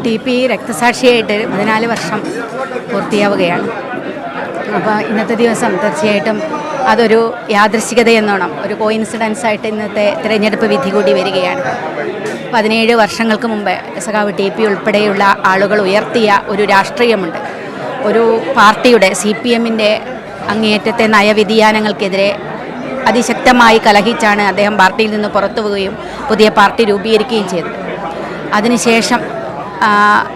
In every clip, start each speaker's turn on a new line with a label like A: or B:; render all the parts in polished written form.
A: TP രക്തസാക്ഷിയായിട്ട് 14 വർഷം പൂർത്തിയാവുകയാണ്. അപ്പോൾ ഇന്നത്തെ ദിവസം തീർച്ചയായിട്ടും അതൊരു യാദൃശ്ചികതയെന്നോണം ഒരു കോയിൻസിഡൻസായിട്ട് ഇന്നത്തെ തിരഞ്ഞെടുപ്പ് വിധി കൂടി വരികയാണ്. 17 വർഷങ്ങൾക്ക് മുമ്പ് സഖാവ് TP ഉൾപ്പെടെയുള്ള ആളുകൾ ഉയർത്തിയ ഒരു രാഷ്ട്രീയമുണ്ട്. ഒരു പാർട്ടിയുടെ CPMൻ്റെ അങ്ങേയറ്റത്തെ നയവ്യതിയാനങ്ങൾക്കെതിരെ അതിശക്തമായി കലഹിച്ചാണ് അദ്ദേഹം പാർട്ടിയിൽ നിന്ന് പുറത്തു പോവുകയും പുതിയ പാർട്ടി രൂപീകരിക്കുകയും ചെയ്തത്. അതിനുശേഷം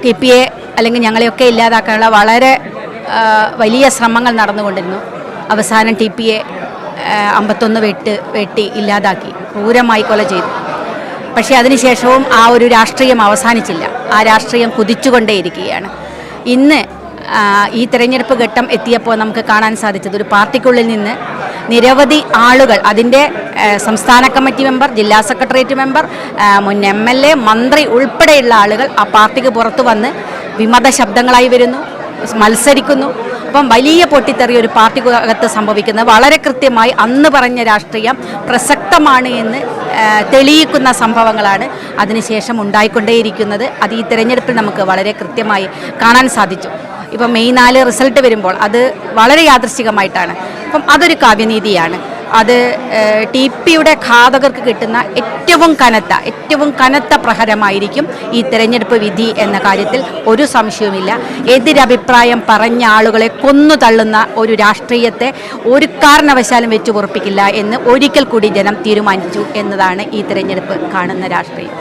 A: TPയെ അല്ലെങ്കിൽ ഞങ്ങളെയൊക്കെ ഇല്ലാതാക്കാനുള്ള വളരെ വലിയ ശ്രമങ്ങൾ നടന്നുകൊണ്ടിരുന്നു. അവസാനം TPയെ 51 വെട്ടി ഇല്ലാതാക്കി, ക്രൂരമായി കൊല ചെയ്തു. പക്ഷേ അതിനുശേഷവും ആ ഒരു രാഷ്ട്രീയം അവസാനിച്ചില്ല. ആ രാഷ്ട്രീയം കുതിച്ചുകൊണ്ടേയിരിക്കുകയാണ്. ഇന്ന് ഈ തെരഞ്ഞെടുപ്പ് ഘട്ടം എത്തിയപ്പോൾ നമുക്ക് കാണാൻ സാധിച്ചത് ഒരു പാർട്ടിക്കുള്ളിൽ നിന്ന് നിരവധി ആളുകൾ, അതിൻ്റെ സംസ്ഥാന കമ്മിറ്റി മെമ്പർ, ജില്ലാ സെക്രട്ടേറിയറ്റ് മെമ്പർ, മുൻ MLA, മന്ത്രി ഉൾപ്പെടെയുള്ള ആളുകൾ ആ പാർട്ടിക്ക് പുറത്തു വന്ന് വിമത ശബ്ദങ്ങളായി വരുന്നു, മത്സരിക്കുന്നു. അപ്പം വലിയ പൊട്ടിത്തെറി ഒരു പാർട്ടിക്കകത്ത് സംഭവിക്കുന്നത് വളരെ കൃത്യമായി അന്ന് പറഞ്ഞ രാഷ്ട്രീയം പ്രസക്തമാണ് എന്ന് തെളിയിക്കുന്ന സംഭവങ്ങളാണ് അതിനുശേഷം ഉണ്ടായിക്കൊണ്ടേയിരിക്കുന്നത്. അത് ഈ തെരഞ്ഞെടുപ്പിൽ നമുക്ക് വളരെ കൃത്യമായി കാണാൻ സാധിച്ചു. ഇപ്പം മെയ് 4 റിസൾട്ട് വരുമ്പോൾ അത് വളരെ യാദൃശ്ചികമായിട്ടാണ്. അപ്പം അതൊരു കാവ്യനീതിയാണ്. അത് TPയുടെ ഘാതകർക്ക് കിട്ടുന്ന ഏറ്റവും കനത്ത പ്രഹരമായിരിക്കും ഈ തെരഞ്ഞെടുപ്പ് വിധി എന്ന കാര്യത്തിൽ ഒരു സംശയവുമില്ല. എതിരഭിപ്രായം പറഞ്ഞ ആളുകളെ കൊന്നു തള്ളുന്ന ഒരു രാഷ്ട്രീയത്തെ ഒരു കാരണവശാലും വെച്ചു പൊറുപ്പിക്കില്ല എന്ന് ഒരിക്കൽ കൂടി ജനം തീരുമാനിച്ചു എന്നതാണ് ഈ തെരഞ്ഞെടുപ്പ് കാണുന്ന രാഷ്ട്രീയം.